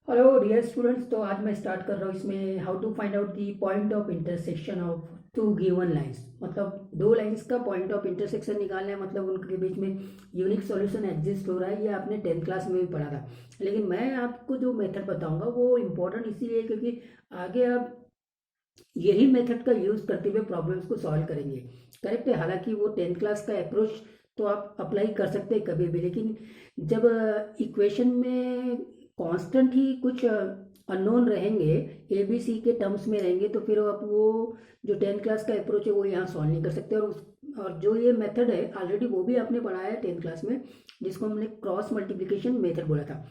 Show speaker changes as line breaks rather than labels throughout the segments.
Hello dear students. तो आज मैं स्टार्ट कर रहा हूँ इसमें how to find out the point of intersection of two given lines. मतलब दो लाइंस का पॉइंट ऑफ इंटरसेक्शन निकालना है, मतलब उनके बीच में यूनिक सॉल्यूशन एग्जिस्ट हो रहा है। ये आपने 10th क्लास में भी पढ़ा था, लेकिन मैं आपको जो मेथड बताऊंगा वो इम्पोर्टेंट इसीलिए क्योंकि आगे आप यही मेथड का यूज करते हुए प्रॉब्लम्स को सॉल्व करेंगे। करेक्ट है। हालांकि वो 10th क्लास का अप्रोच तो आप अप्लाई कर सकते हैं कभी भी, लेकिन जब इक्वेशन में कांस्टेंट ही कुछ अननोन रहेंगे, ए बी सी के टर्म्स में रहेंगे, तो फिर आप वो जो 10th क्लास का अप्रोच है वो यहाँ सॉल्व नहीं कर सकते। और जो ये मेथड है ऑलरेडी वो भी आपने पढ़ा है 10th क्लास में, जिसको हमने क्रॉस मल्टीप्लिकेशन मेथड बोला था।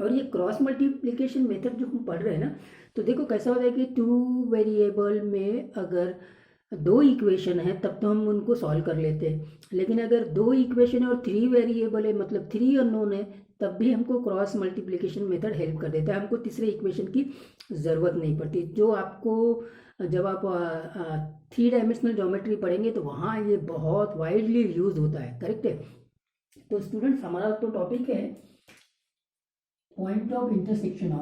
और ये क्रॉस मल्टीप्लिकेशन मेथड जो हम पढ़ रहे हैं ना, तो देखो कैसा होता है कि टू वेरिएबल में अगर दो इक्वेशन है तब तो हम उनको सॉल्व कर लेते हैं, लेकिन अगर दो इक्वेशन है और थ्री वेरिएबल है, मतलब थ्री अननोन है, तब भी हमको क्रॉस मल्टीप्लिकेशन मेथड हेल्प कर देता है। हमको तीसरे इक्वेशन की ज़रूरत नहीं पड़ती, जो आपको जब आप 3 डायमेंशनल ज्योमेट्री पढ़ेंगे तो वहाँ ये बहुत वाइडली यूज होता है। करेक्ट है। तो स्टूडेंट्स, हमारा तो टॉपिक है point of intersection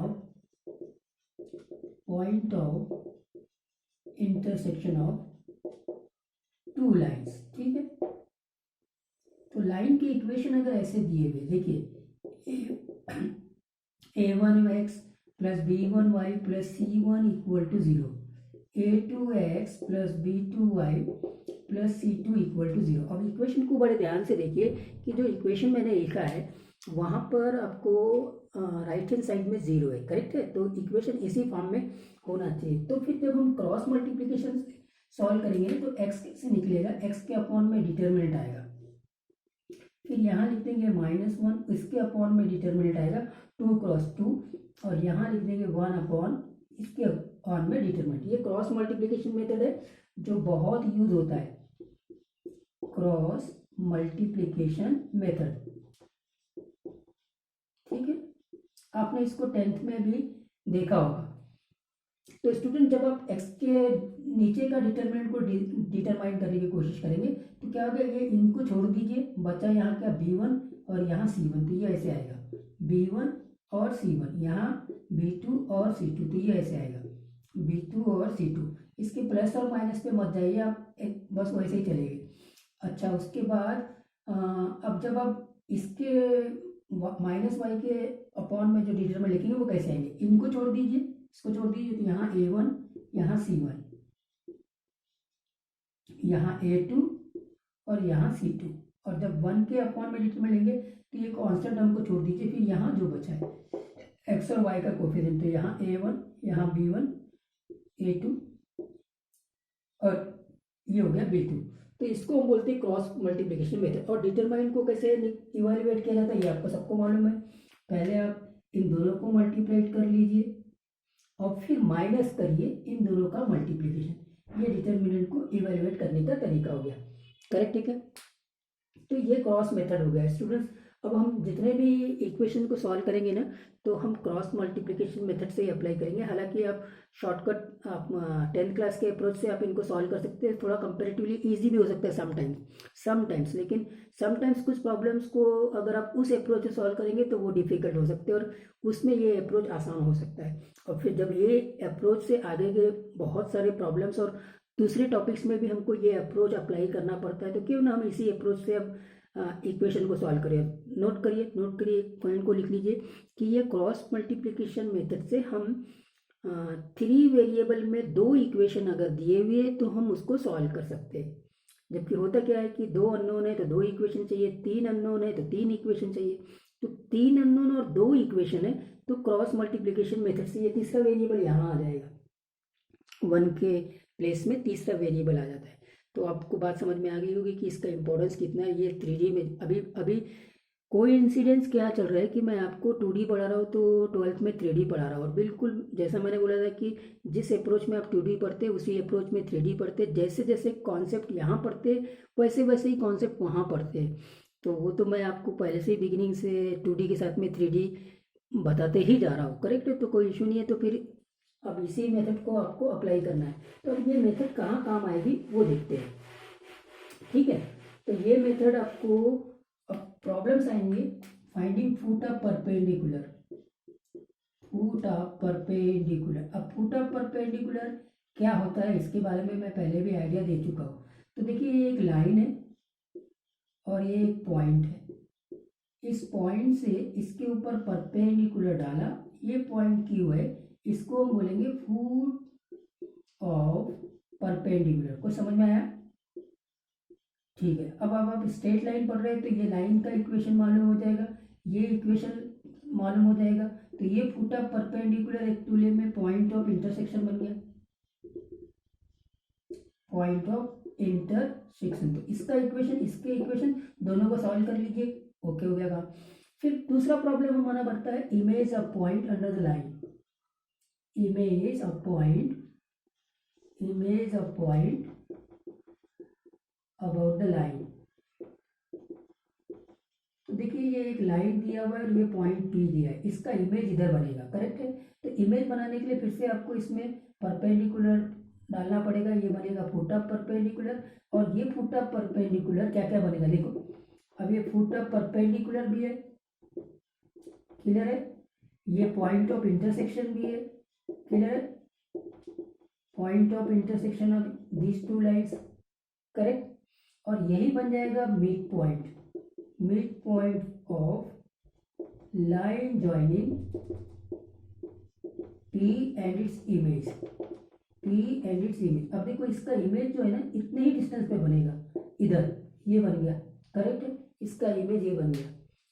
of two lines. ठीक है। तो लाइन की इक्वेशन अगर ऐसे दिए हुए, देखिए a1x plus b1y plus c1 equal to 0, a2x plus b2y plus c2 equal to 0। अब इक्वेशन को बड़े ध्यान से देखिए कि जो इक्वेशन मैंने लिखा है वहाँ पर आपको राइट हैंड साइड में 0 है। करेक्ट है। तो इक्वेशन इसी फॉर्म में होना चाहिए। तो फिर जब हम क्रॉस मल्टीप्लिकेशन सॉल्व करेंगे तो x कैसे निकलेगा, x के अपॉन में डिटर्मिनेंट आएगा, फिर यहाँ लिख देंगे -1, इसके अपॉन में डिटर्मिनेंट आएगा 2 क्रॉस 2, और यहाँ लिख देंगे 1 अपॉन इसके अपॉन में डिटर्मिनेंट। ये क्रॉस मल्टीप्लिकेशन मेथड है जो बहुत यूज होता है, क्रॉस मल्टीप्लिकेशन मेथड। ठीक है। आपने इसको 10th में भी देखा होगा। तो स्टूडेंट, जब आप x के नीचे का डिटर्मिनेंट को डिटरमाइन करने की कोशिश करेंगे तो क्या होगा, ये इनको छोड़ दीजिए, बचा यहाँ क्या b1 और यहाँ c1, तो ये ऐसे आएगा b1 और c1, यहाँ b2 और c2, तो ये ऐसे आएगा b2 और c2। इसके प्लस और माइनस पे मत जाइए आप, बस वैसे ही चलेंगे। अच्छा, उसके बाद अब जब आप इसके माइनस वाई के अपॉन में जो डिटरमिनेंट लिखेंगे वो कैसे आएंगे, इनको छोड़ दीजिए, इसको छोड़ दीजिए, तो यहाँ a1, यहाँ c1, यहाँ a2 और यहाँ c2, और जब 1 के अपॉन में डिटरमिनेंट लेंगे तो ये कांस्टेंट टर्म को छोड़ दीजिए, फिर यहाँ जो बचा है x और y का कोफिशिएंट, तो यहाँ a1, यहाँ b1, a2 और ये हो गया b2। तो इसको हम बोलते हैं क्रॉस मल्टीप्लिकेशन मेथड। और डिटरमाइन को कैसे इवेल्युएट किया जाता है ये आपको सबको मालूम है। पहले आप इन दोनों को मल्टीप्लाई कर लीजिए और फिर माइनस करिए इन दोनों का मल्टीप्लिकेशन। ये डिटर्मिनेंट को इवेल्युएट करने का तरीका हो गया। करेक्ट। ठीक है। तो ये क्रॉस मेथड हो गया स्टूडेंट्स। अब हम जितने भी इक्वेशन को सॉल्व करेंगे ना, तो हम क्रॉस मल्टीप्लिकेशन मेथड से ही अप्लाई करेंगे। हालांकि आप शॉर्टकट, आप 10th क्लास के अप्रोच से आप इनको सॉल्व कर सकते हैं, थोड़ा कंपेरेटिवली इजी भी हो सकता है समटाइम्स, लेकिन समटाइम्स कुछ प्रॉब्लम्स को अगर आप उस अप्रोच से सॉल्व करेंगे तो वो डिफिकल्ट हो सकते हैं, और उसमें ये अप्रोच आसान हो सकता है। और फिर जब ये अप्रोच से आगे के बहुत सारे प्रॉब्लम्स और दूसरे टॉपिक्स में भी हमको ये अप्रोच अप्लाई करना पड़ता है, तो क्यों ना हम इसी अप्रोच से अब इक्वेशन को सॉल्व करिए। नोट करिए, पॉइंट को लिख लीजिए कि ये क्रॉस मल्टीप्लिकेशन मेथड से हम 3 वेरिएबल में 2 इक्वेशन अगर दिए हुए तो हम उसको सॉल्व कर सकते हैं। जबकि होता क्या है कि 2 अननोन है तो 2 इक्वेशन चाहिए, 3 अननोन है तो 3 इक्वेशन चाहिए। तो 3 अननोन और 2 इक्वेशन है तो क्रॉस मल्टीप्लिकेशन मेथड से ये तीसरा वेरिएबल यहाँ आ जाएगा, 1 के प्लेस में तीसरा वेरिएबल आ जाता है। तो आपको बात समझ में आ गई होगी कि इसका इंपॉर्टेंस कितना है। ये 3D में अभी अभी कोई इंसिडेंस क्या चल रहा है कि मैं आपको 2D पढ़ा रहा हूँ तो 12th में 3D पढ़ा रहा हूँ, और बिल्कुल जैसा मैंने बोला था कि जिस अप्रोच में आप 2D पढ़ते उसी अप्रोच में 3D पढ़ते, जैसे जैसे कॉन्सेप्ट यहाँ पढ़ते वैसे वैसे ही कॉन्सेप्ट वहाँ पढ़ते हैं। तो वो तो मैं आपको पहले से ही बिगिनिंग से 2D के साथ में 3D बताते ही जा रहा हूँ। करेक्ट है। तो कोई इशू नहीं है। तो फिर अब इसी मेथड को आपको अप्लाई करना है। तो अब ये मेथड कहाँ काम आएगी वो देखते हैं। ठीक है। तो ये मेथड आपको, अब प्रॉब्लम्स आएंगे, finding foot of perpendicular. Foot of perpendicular. अब फुट ऑफ परपेंडिकुलर क्या होता है इसके बारे में मैं पहले भी आइडिया दे चुका हूँ। तो देखिए ये एक लाइन है और ये एक पॉइंट है, इस पॉइंट से इसके ऊपर परपेंडिकुलर डाला, ये पॉइंट क्यू है, इसको हम बोलेंगे फुट ऑफ परपेंडिकुलर। को समझ में आया? ठीक है। अब आप स्ट्रेट लाइन पढ़ रहे हैं तो ये लाइन का इक्वेशन मालूम हो जाएगा, ये इक्वेशन मालूम हो जाएगा, तो ये फुट ऑफ परपेंडिकुलर एक्चुअली में पॉइंट ऑफ इंटरसेक्शन बन गया, पॉइंट ऑफ इंटरसेक्शन। तो इसका इक्वेशन इसके इक्वेशन दोनों को सॉल्व कर लीजिए, ओके हो गया काम। फिर दूसरा प्रॉब्लम हमारा बढ़ता है image of point under the line. Image of point about the line. तो देखिए ये एक लाइन दिया हुआ है और ये पॉइंट पी दिया है, इसका इमेज इधर बनेगा, करेक्ट है। तो इमेज बनाने के लिए फिर से आपको इसमें परपेंडिकुलर डालना पड़ेगा, ये बनेगा फुट ऑफ परपेंडिकुलर। और ये फुट ऑफ परपेंडिकुलर क्या क्या बनेगा देखो, अब ये फुट ऑफ परपेंडिकुलर भी है, क्लियर है, ये पॉइंट ऑफ इंटरसेक्शन भी है, क्लियर है, point of intersection of these two lines, correct. और यही बन जाएगा mid point of line joining P and its image, अब देखो इसका इमेज जो है ना इतने ही डिस्टेंस पे बनेगा, इधर ये बन गया, करेक्ट है, इसका इमेज ये बन गया,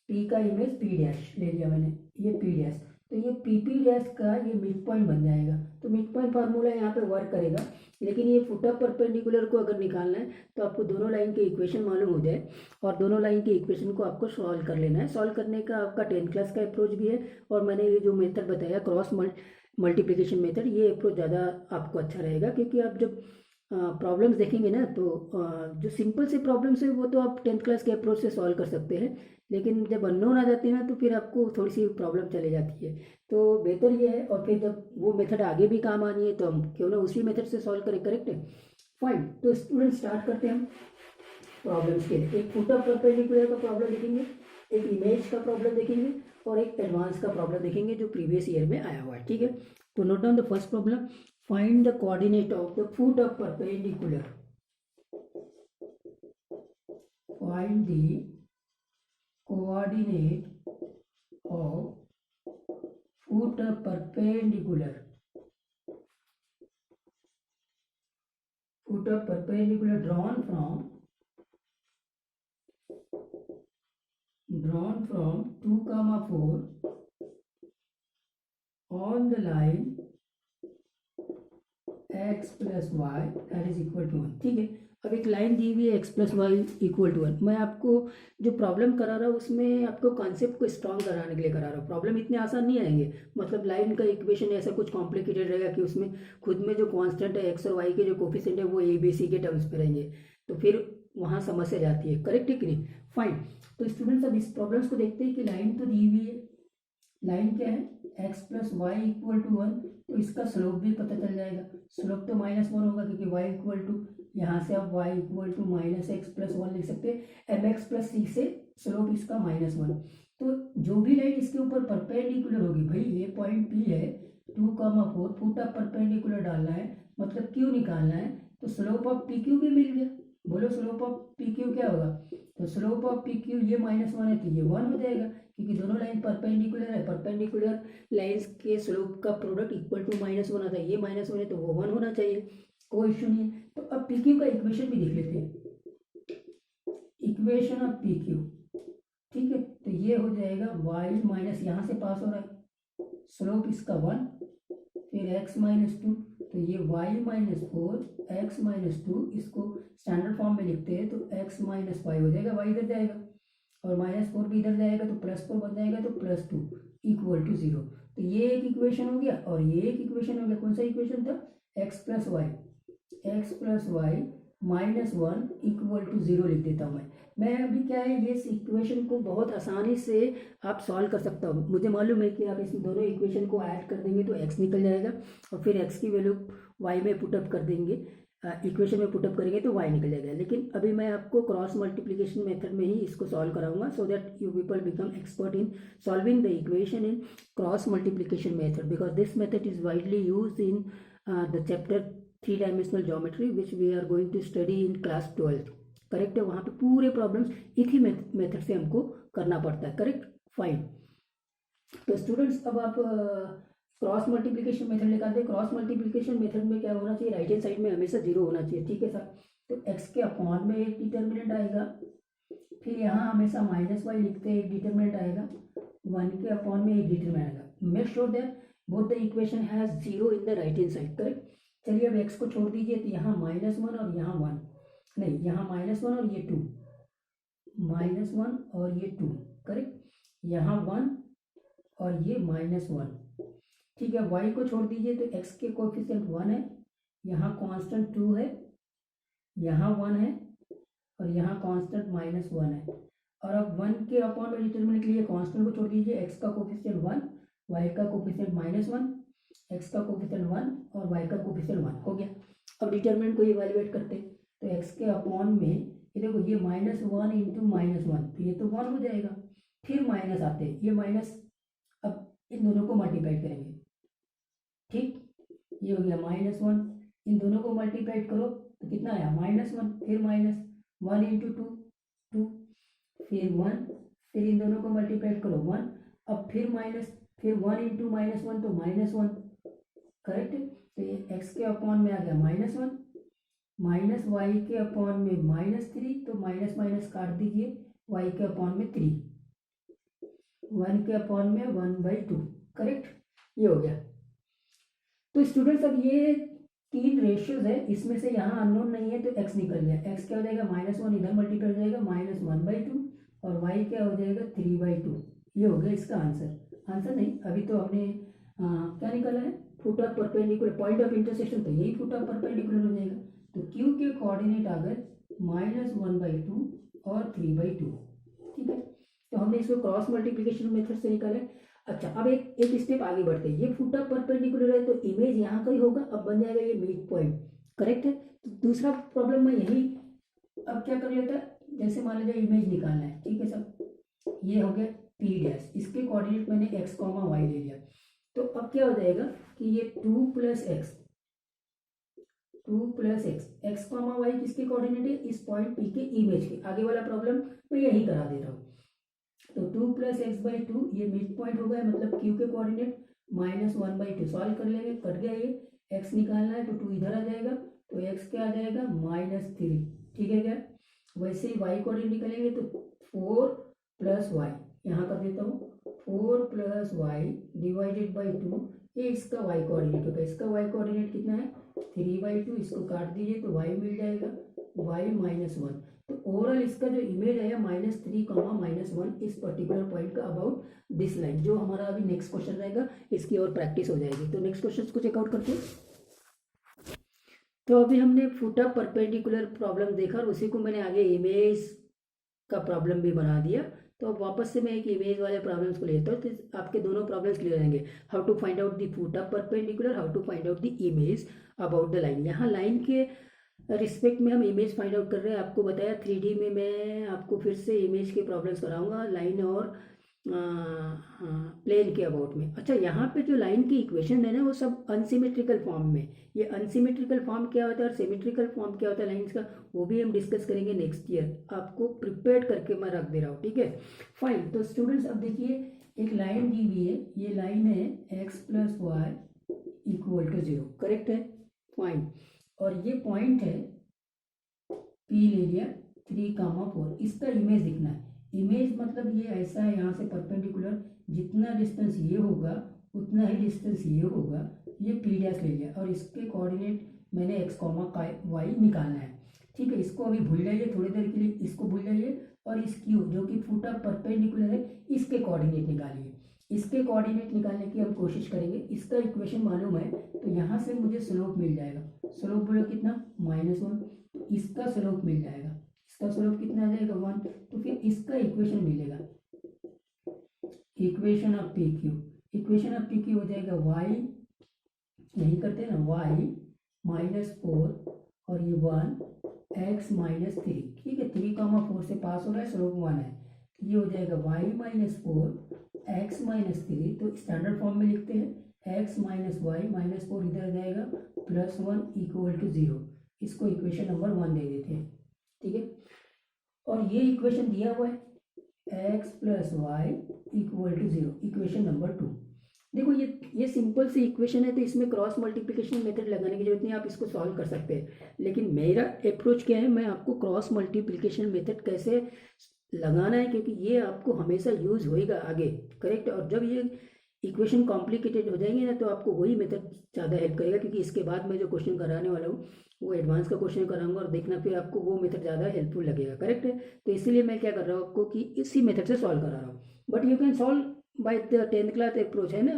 पी का इमेज पी डैश ले लिया मैंने, ये पी डैश, तो ये पी डैश का ये मिड पॉइंट बन जाएगा। तो मिड पॉइंट फार्मूला यहाँ पे वर्क करेगा, लेकिन ये फुट ऑफ परपेंडिकुलर को अगर निकालना है तो आपको दोनों लाइन के इक्वेशन मालूम हो जाए और दोनों लाइन के इक्वेशन को आपको सॉल्व कर लेना है। सॉल्व करने का आपका 10th क्लास का अप्रोच भी है, और मैंने ये जो मेथड बताया क्रॉस मल्टीप्लिकेशन मेथड, ये अप्रोच ज़्यादा आपको अच्छा रहेगा, क्योंकि आप जब प्रॉब्लम्स देखेंगे ना तो जो सिंपल से प्रॉब्लम्स है वो तो आप 10th क्लास के अप्रोच से सॉल्व कर सकते हैं, लेकिन जब अननोन आ जाती है ना तो फिर आपको थोड़ी सी प्रॉब्लम चले जाती है। तो बेहतर ये है, और फिर जब वो मेथड आगे भी काम आनी है तो हम क्यों ना उसी मेथड से सॉल्व करें, करेक्ट है, फाइन। तो स्टूडेंट स्टार्ट करते हैं हम प्रॉब्लम्स के लिए। एक फुट ऑफ परपेंडिकुलर का प्रॉब्लम देखेंगे, एक इमेज का प्रॉब्लम देखेंगे और एक एडवांस का प्रॉब्लम देखेंगे जो प्रीवियस ईयर में आया हुआ है, ठीक है। तो note down the first problem, find the coordinate of the foot of perpendicular, find the coordinate of foot of perpendicular, drawn from 2, 4 on the line x plus y that is equal to 1, ठीक है। अब एक line दी हुई है x plus y equal to 1। मैं आपको जो problem करा रहा हूँ उसमें आपको कॉन्सेप्ट को स्ट्रॉन्ग कराने के लिए करा रहा हूँ, प्रॉब्लम इतने आसान नहीं आएंगे, मतलब लाइन का इक्वेशन ऐसा कुछ कॉम्प्लिकेटेड रहेगा कि उसमें खुद में जो कांस्टेंट है x और y के जो कोफिशिएंट है वो a b c के टर्म्स पे रहेंगे, तो फिर वहाँ समस्या जाती है, करेक्ट है कि नहीं, फाइन। तो स्टूडेंट्स अब इस प्रॉब्लम्स को देखते हैं कि लाइन तो दी हुई है, लाइन क्या है x plus y equal to 1, तो इसका स्लोप भी पता चल जाएगा, स्लोप तो -1 होगा क्योंकि y इक्वल टू, यहाँ से आप y equal to -x plus 1 लिख सकते हैं, mx प्लस c से स्लोप इसका -1। तो जो भी लाइन इसके ऊपर परपेंडिकुलर होगी, भाई ये पॉइंट P है, 2, 4 फुट ऑफ परपेंडिकुलर डालना है, मतलब Q निकालना है, तो स्लोप ऑफ PQ भी मिल गया। बोलो स्लोप ऑफ PQ क्या होगा, तो स्लोप ऑफ PQ ये -1 है तो ये 1 हो जाएगा, क्योंकि दोनों लाइन परपेंडिकुलर है, परपेंडिकुलर लाइंस के स्लोप का प्रोडक्ट इक्वल टू -1 आता है, ये -1 है तो वो 1 होना चाहिए, कोई इश्यू नहीं है। तो अब PQ का इक्वेशन भी देख लेते हैं, इक्वेशन ऑफ PQ, ठीक है। तो ये हो जाएगा y माइनस, यहाँ से पास हो रहा है, स्लोप इसका 1, फिर x -2, तो ये y -4 x -2, इसको स्टैंडर्ड फॉर्म में लिखते हैं तो x -5 हो जाएगा, y इधर जाएगा और -4 भी इधर जाएगा तो +4 बन जाएगा, तो +2 इक्वल टू 0। तो ये एक इक्वेशन हो गया और ये एक इक्वेशन हो गया, कौन सा इक्वेशन था, x plus y -1 equal to 0 लिख देता हूँ मैं अभी क्या है, ये इस इक्वेशन को बहुत आसानी से आप सॉल्व कर सकता हूँ। मुझे मालूम है कि आप इस दोनों इक्वेशन को ऐड कर देंगे तो x निकल जाएगा और फिर x की वैल्यू y में पुटअप कर देंगे, इक्वेशन में पुटअप करेंगे तो y निकल जाएगा। लेकिन अभी मैं आपको क्रॉस मल्टीप्लिकेशन मेथड में ही इसको सॉल्व कराऊंगा, so that you people become expert in solving the equation in cross multiplication method, because this method is widely use in the chapter 3 dimensional geometry which we are going to study in class 12। Correct है, वहाँ पे पूरे problems एक ही method से हमको करना पड़ता है। Correct, fine. तो स्टूडेंट्स अब आप क्रॉस मल्टीप्लिकेशन मेथड निकालते हैं। क्रॉस मल्टीप्लिकेशन मेथड में क्या होना चाहिए, राइट हैंड साइड में हमेशा 0 होना चाहिए। ठीक है सर, तो एक्स के अपॉन में एक डिटर्मिनेंट आएगा, फिर यहाँ हमेशा -y लिखते हैं, एक डिटर्मिनेंट आएगा, 1 के अपॉन में एक डिटर्मिनेंट आएगा। Make sure that both the equation has 0 in the right hand side. Correct, चलिए अब x को छोड़ दीजिए, तो यहाँ -1 और यहाँ 1, नहीं यहाँ -1 और ये 2, -1 और ये 2। करेक्ट, यहाँ 1 और ये -1। ठीक है, y को छोड़ दीजिए, तो x के कोएफिशिएंट 1 है, यहाँ कांस्टेंट 2 है, यहाँ 1 है और यहाँ कांस्टेंट -1 है। और अब 1 के अपॉन में डिटर्मिनेंट के लिए कांस्टेंट को छोड़ दीजिए, x का कोएफिशिएंट 1, y का कोएफिशिएंट -1, x का कोएफिशिएंट 1 और y का कोएफिशिएंट 1 हो गया। अब डिटर्मिनेंट को इवैल्यूएट करते हैं, तो x के अपॉन में ये देखो, ये -1 इंटू -1, तो ये तो 1 हो जाएगा, फिर माइनस आते हैं, ये माइनस, अब इन दोनों को मल्टीप्लाई करेंगे। ठीक, ये हो गया -1, इन दोनों को मल्टीप्लाई करो तो कितना आया, -1, फिर -1 इंटू 2, 2, फिर 1, फिर इन दोनों को मल्टीप्लाई करो 1, अब फिर माइनस, फिर 1 इंटू -1 तो -1। करेक्ट, तो ये x के अपॉन में आ गया -1, माइनस y के अपॉन में -3, तो माइनस माइनस काट दीजिए, y के अपॉन में 3, 1 के अपॉन में 1/2। करेक्ट, ये हो गया। तो स्टूडेंट्स अब ये 3 रेशियोज है, इसमें से यहाँ अननोन नहीं है तो x निकल गया, x क्या हो जाएगा, -1 इधर मल्टीप्लाई हो जाएगा, -1/2 और y क्या हो जाएगा, 3/2। ये हो गया इसका आंसर। आंसर नहीं, अभी तो हमने क्या निकाला है, foot of perpendicular, point of intersection, तो यही फुट ऑफ परपेंडिकुलर हो जाएगा। तो q के कोऑर्डिनेट आ गए -1/2 और 3/2। ठीक है, तो हमने इसको क्रॉस मल्टीप्लिकेशन मेथड से निकाला। अच्छा, अब एक स्टेप आगे बढ़ते हैं, ये फुट ऑफ परपेंडिकुलर है तो इमेज यहाँ का ही होगा, अब बन जाएगा ये मिड पॉइंट। करेक्ट है, तो दूसरा प्रॉब्लम में यही अब क्या कर लेता है, जैसे मान लीजिए इमेज निकालना है। ठीक है सर, ये हो गया P', इसके कोऑर्डिनेट मैंने x, y ले लिया, तो अब क्या हो जाएगा कि ये 2 + x, 2 + x, y किसके कोऑर्डिनेट है, इस पॉइंट P के इमेज के। आगे वाला प्रॉब्लम मैं यही करा दे रहा हूँ। तो 2 + x/2 ये मिड पॉइंट हो गया, मतलब q के कोऑर्डिनेट -1/2 सॉल्व कर लेंगे, कट गया ये, x निकालना है तो 2 इधर आ जाएगा, तो x क्या आ जाएगा, -3। ठीक है क्या, वैसे ही y कोऑर्डिनेट निकालेंगे तो 4 + y, यहाँ कर देता हूँ, 4 + y / 2, ये इसका y कोऑर्डिनेट होगा। इसका y कोऑर्डिनेट कितना है, 3/2, इसको काट दीजिए तो y मिल जाएगा, y -1। तो ओवरऑल इसका जो इमेज है -3, -1 इस पर्टिकुलर पॉइंट का अबाउट दिस लाइन, जो हमारा अभी नेक्स्ट क्वेश्चन रहेगा, इसकी और प्रैक्टिस हो जाएगी। तो नेक्स्ट क्वेश्चन को चेकआउट करते हैं। तो अभी हमने फुट ऑफ परपेंडिकुलर प्रॉब्लम देखा और उसी को मैंने आगे इमेज का प्रॉब्लम भी बना दिया। तो अब वापस से मैं एक इमेज वाले प्रॉब्लम्स को लेता हूँ, तो आपके दोनों प्रॉब्लम्स क्लियर रहेंगे। How to find out the foot of perpendicular, how to find out the image about the line. यहाँ लाइन के रिस्पेक्ट में हम इमेज फाइंड आउट कर रहे हैं। आपको बताया 3D में मैं आपको फिर से इमेज के प्रॉब्लम्स कराऊंगा लाइन और प्लेन के अबाउट में। अच्छा, यहाँ पे जो लाइन की इक्वेशन है ना, वो सब अनसिमेट्रिकल फॉर्म में, ये अनसिमेट्रिकल फॉर्म क्या होता है और सिमेट्रिकल फॉर्म क्या होता है लाइन्स का, वो भी हम डिस्कस करेंगे नेक्स्ट ईयर। आपको प्रिपेयर करके मैं रख दे रहा हूँ। ठीक है, फाइन। तो स्टूडेंट्स अब देखिए, एक लाइन दी हुई है, ये लाइन है x + y = 0। करेक्ट है, फाइन। और ये पॉइंट है P ले लिया, 3, 4, इसका इमेज दिखना है। इमेज मतलब ये ऐसा है, यहाँ से परपेंडिकुलर जितना डिस्टेंस ये होगा उतना ही डिस्टेंस ये होगा, ये P' ले लिया और इसके कोऑर्डिनेट मैंने x, y निकालना है। ठीक है, इसको अभी भूल जाइए थोड़ी देर के लिए, इसको भूल जाइए और इस Q जो कि फुट ऑफ परपेंडिकुलर है, इसके कोऑर्डिनेट निकालिए। इसके कोऑर्डिनेट निकालने की हम कोशिश करेंगे। इसका इक्वेशन मालूम है तो यहाँ से मुझे स्लोप मिल जाएगा। स्लोप बोलो कितना, -1, तो इसका स्लोप मिल जाएगा। इसका स्लोप कितना आ जाएगा, 1, तो फिर इसका इक्वेशन मिलेगा, equation of PQ। Equation of PQ हो जाएगा y, यही करते हैं ना, y -4 और ये 1 -3, ठीक है, 3, 4 से पास हो रहा है, स्लोप 1 है, तो ये हो जाएगा y-4 x-3। तो स्टैंडर्ड फॉर्म में लिखते हैं x - y -4 इधर आ जाएगा +1 = 0। इसको इक्वेशन नंबर 1 दे देते हैं, ठीक है। और ये इक्वेशन दिया हुआ है x + y = 0, इक्वेशन नंबर 2। देखो ये सिंपल सी इक्वेशन है, तो इसमें क्रॉस मल्टीप्लिकेशन मेथड लगाने की जरूरत नहीं, आप इसको सॉल्व कर सकते हैं। लेकिन मेरा अप्रोच क्या है, मैं आपको क्रॉस मल्टीप्लिकेशन मेथड कैसे लगाना है, क्योंकि ये आपको हमेशा यूज होएगा आगे, करेक्ट। और जब ये इक्वेशन कॉम्प्लिकेटेड हो जाएंगे ना, तो आपको वही मेथड ज़्यादा हेल्प करेगा, क्योंकि इसके बाद मैं जो क्वेश्चन कराने वाला हूँ वो एडवांस का क्वेश्चन कराऊंगा, और देखना फिर आपको वो मेथड ज़्यादा हेल्पफुल लगेगा, करेक्ट है। तो इसीलिए मैं क्या कर रहा हूँ आपको कि इसी मेथड से सॉल्व करा रहा हूँ। But you can solve by the 10th class approach, है ना,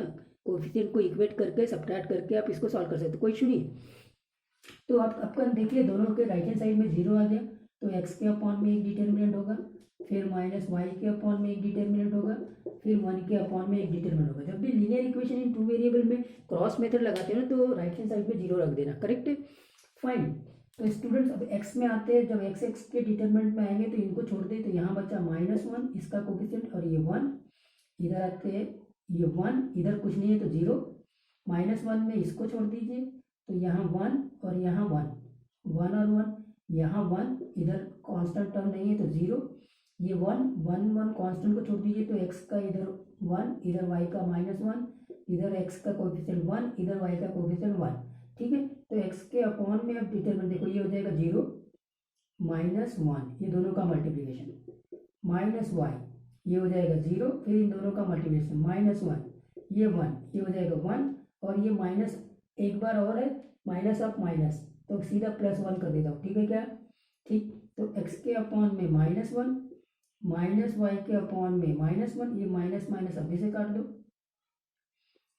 कोएफिशिएंट को इक्वेट करके सब्ट्रैक्ट करके आप इसको सॉल्व कर सकते हो, कोई इशू नहीं। तो आप आपका देखिए दोनों के राइट हैंड साइड में 0 आ गया, तो x के अपॉन में एक डिटर्मिनेंट होगा, फिर -y के अपॉन में एक डिटर्मिनेंट होगा, फिर 1 के अपॉन में एक डिटर्मिनेंट होगा। जब भी लीनियर इक्वेशन इन 2 वेरिएबल में क्रॉस मेथड लगाते हैं ना, तो राइट हैंड साइड में 0 रख देना, करेक्ट है, फाइन। तो स्टूडेंट्स अब x में आते हैं, जब x के डिटर्मिनेंट में आएंगे तो इनको छोड़ दे, तो यहाँ बचा -1 इसका कोफिशिएंट, और ये 1 इधर आते हैं, ये 1 इधर कुछ नहीं है तो 0, -1 में इसको छोड़ दीजिए, तो यहाँ 1 और यहाँ 1, 1 और 1, यहाँ 1 इधर कांस्टेंट टर्म नहीं है तो 0, ये 1 1 1 कांस्टेंट को छोड़ दीजिए, तो x का इधर 1 इधर y का -1, इधर x का कोएफिशिएंट 1 इधर y का कोएफिशिएंट 1, ठीक है। तो x के अपॉन में अब डिटरमिनेंट देखो, ये हो जाएगा 0 -1, ये दोनों का मल्टीप्लिकेशन, -y ये हो जाएगा 0, फिर इन दोनों का मल्टीप्लिकेशन -1 ये 1, ये हो जाएगा 1, और ये माइनस एक बार और है, माइनस ऑफ माइनस, तो सीधा +1 कर देता हूँ, ठीक है क्या, ठीक। तो x के अपॉन में -1 -y के अपॉन में -1, ये माइनस माइनस अभी से काट दो,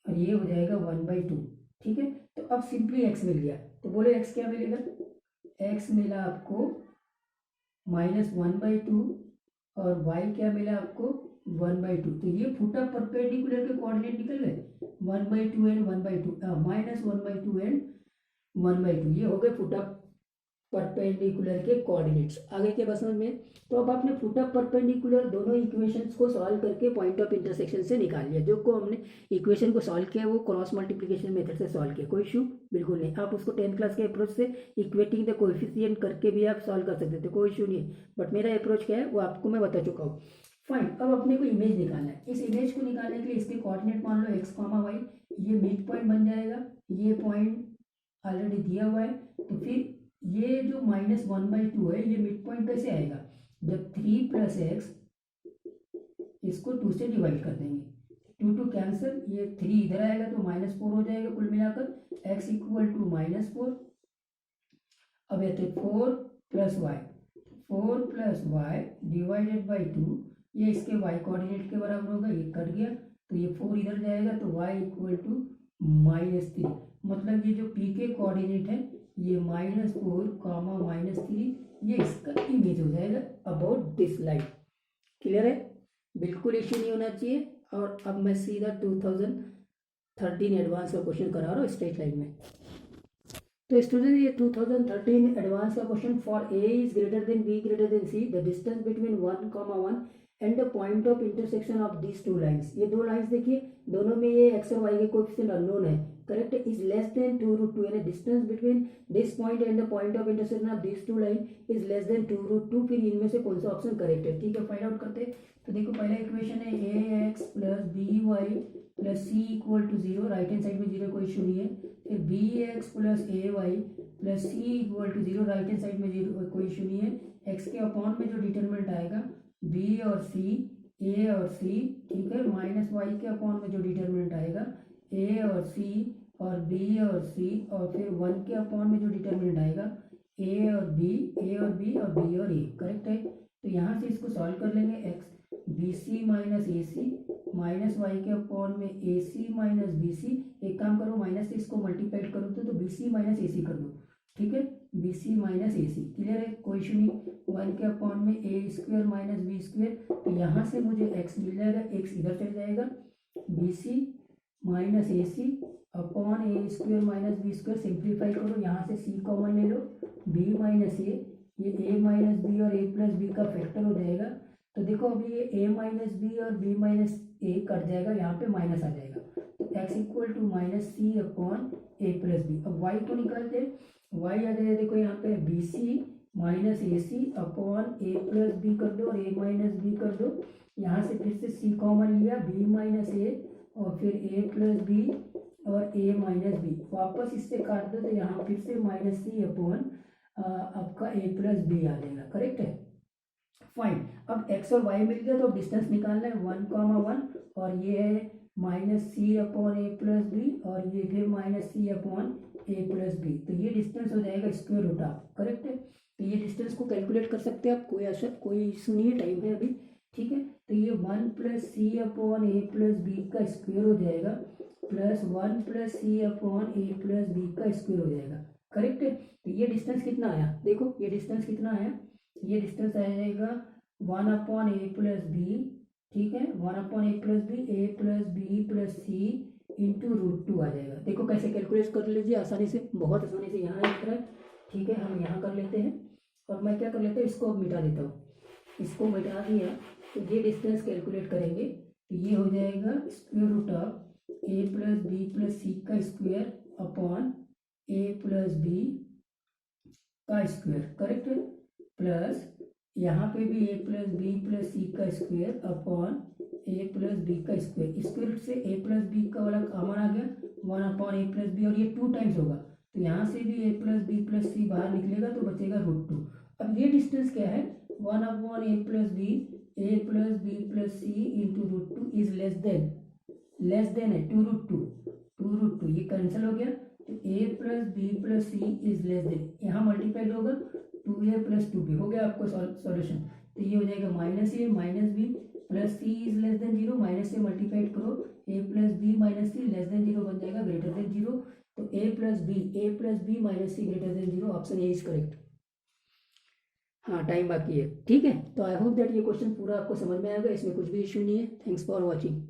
और ये हो जाएगा 1/2, ठीक है। तो अब सिंपली x मिल गया, तो बोले x क्या मिलेगा, x मिला आपको -1/2, और y क्या मिला आपको 1/2। तो ये फुट ऑफ परपेंडिकुलर के कोऑर्डिनेट निकल गए, 1/2 एंड 1/2, -1/2 एंड 1/2, ये हो गए फुट ऑफ परपेंडिकुलर के कोऑर्डिनेट्स। आगे के क्वेश्चन में तो अब आपने फुट ऑफ परपेंडिकुलर दोनों इक्वेशंस को सॉल्व करके पॉइंट ऑफ इंटरसेक्शन से निकाल लिया, जो को हमने इक्वेशन को सॉल्व किया वो क्रॉस मल्टीप्लिकेशन मेथड से सॉल्व किया, कोई इशू बिल्कुल नहीं। आप उसको 10th क्लास के अप्रोच से इक्वेटिंग द कोएफिशिएंट करके भी आप सॉल्व कर सकते थे, कोई इशू नहीं है। बट मेरा अप्रोच क्या है वो आपको मैं बता चुका हूँ, फाइन। अब अपने को इमेज निकालना है, इस इमेज को निकालने के लिए इसके कोऑर्डिनेट मान लो x, y, ये मिड पॉइंट बन जाएगा, ये पॉइंट ऑलरेडी दिया हुआ है, तो फिर ये जो -1/2 है ये मिड पॉइंट कैसे आएगा, जब 3 + x इसको 2 से डिवाइड कर देंगे, 2 2 कैंसिल, ये 3 इधर आएगा तो -4 हो जाएगा कुल मिलाकर, x = -4। अब ये 4 + y, 4 + y डिवाइडेड बाई 2, ये इसके y कोऑर्डिनेट के बराबर होगा, ये कट गया, तो ये 4 इधर जाएगा, तो y = -3, मतलब ये जो p के कोऑर्डिनेट है ये -4, -3, ये इसका इमेज हो जाएगा अबाउट दिस लाइन, क्लियर है, बिल्कुल इश्यू नहीं होना चाहिए। और अब मैं सीधा 2013 एडवांस का क्वेश्चन करा रहा हूँ स्ट्रेट लाइन में। तो स्टूडेंट ये 2013 एडवांस का question, for a is greater than b greater than c, the distance between 1, 1 and the point of intersection of these 2 lines. ये 2 लाइन्स देखिए, दोनों में ये x और y के कोएफिशिएंट अननोन है, करेक्ट, इज लेस देन 2√2, यानी distance between this point and the point of intersection of these 2 line is less then 2√2। फिर इनमें से कौन सा ऑप्शन करेक्ट है, ठीक है, फाइंड आउट करते हैं। तो देखो पहला इक्वेशन है ax + by + c = 0, right hand side में 0, कोई इशू नहीं है। फिर bx + ay + c = 0, right hand side में 0, कोई इशू नहीं है। x के अपॉन में जो डिटरमिनेंट आएगा b और c, a और c, ठीक है, -y के अपॉन में जो डिटरमिनेंट आएगा a और c और b और c, और फिर 1 के अपॉन में जो डिटरमिनेंट आएगा a और b, a और b और b और a, करेक्ट है। तो यहाँ से इसको सॉल्व कर लेंगे, x bc - ac -y के अपॉन में ac - bc, एक काम करो माइनस से इसको मल्टीप्लाइड करो तो bc - ac कर दो, ठीक है, bc - ac, क्लियर है, कोई इशू नहीं। 1 के अपॉन में a² - b², तो यहाँ से मुझे x मिल जाएगा, x इधर चल जाएगा, bc - ac upon a² - b², simplify करो, यहाँ से c कॉमन ले लो, बी माइनस ये माइनस बी और ए प्लस बी का फैक्टर हो जाएगा। तो देखो अभी ये ए माइनस बी और बी माइनस ए कट जाएगा, यहाँ पे माइनस आ जाएगा, तो x equal to minus c upon A plus b. अब वाई को निकालते हैं, वाई आ जाएगा देखो यहाँ पे b c minus a c upon A plus b कर दो और ए माइनस बी कर दो। यहाँ से फिर से सी कॉमन लिया, बी माइनस ए और फिर ए प्लस बी और ए माइनस बी, वापस इससे काट दो तो यहाँ फिर से माइनस सी अपॉन आपका ए प्लस बी आ जाएगा। करेक्ट है, फाइन। अब एक्स और वाई मिल गया तो डिस्टेंस निकालना है 1,1 और ये है माइनस सी अपॉन ए प्लस बी और ये फिर माइनस सी अपॉन ए प्लस बी, तो ये डिस्टेंस हो जाएगा स्क्वायर रूट ऑफ। करेक्ट है, तो ये डिस्टेंस को कैलकुलेट कर सकते हैं आप, कोई इशू नहीं है, टाइम है अभी। ठीक है, तो ये 1 प्लस सी अपॉन ए प्लस बी का स्क्वायर हो जाएगा प्लस 1 प्लस सी अपॉन ए प्लस बी का स्क्वायर हो जाएगा। करेक्ट है, तो ये डिस्टेंस कितना आया, देखो ये डिस्टेंस कितना आया, ये डिस्टेंस आ जाएगा 1 अपॉन ए प्लस बी। ठीक है, 1 अपॉन ए plus B plus C into √2 आ जाएगा। देखो कैसे कैलकुलेट कर लीजिए आसानी से, बहुत आसानी से, यहाँ लिख रहा है। ठीक है, हम यहाँ कर लेते हैं और मैं क्या कर लेता हूँ, इसको अब मिटा देता हूँ। इसको मिटा दिया तो ये डिस्टेंस कैलकुलेट करेंगे तो ये हो जाएगा square root of A plus B plus C का स्क्वायर अपॉन ए प्लस बी का स्क्वायर। करेक्ट है, प्लस यहाँ पे भी A plus B plus C का स्क्वायर अपॉन ए प्लस बी का स्क्वायर। स्क्वायर से ए प्लस बी का वाला कॉमन आ गया, 1 अपॉन ए प्लस बी और ये 2 टाइम्स होगा तो यहाँ से भी ए प्लस बी प्लस सी बाहर निकलेगा तो बचेगा √2। अब ये डिस्टेंस क्या है, 1 upon A plus B plus C into √2 is less than है 2√2 ये कैंसिल हो गया तो A plus B plus C is less than, यहाँ मल्टीप्लाइड होगा 2a प्लस 2b, हो गया आपको सॉल्यूशन। तो ये हो जाएगा minus A minus B plus C is less than 0, minus से मल्टीप्लाइड करो A plus B minus C less than 0 बन जाएगा ग्रेटर देन 0, तो A plus B minus C greater than 0, option A is correct. हाँ, time बाकी है। ठीक है, तो आई होप दैट ये क्वेश्चन पूरा आपको समझ में आएगा, इसमें कुछ भी इश्यू नहीं है। Thanks for watching.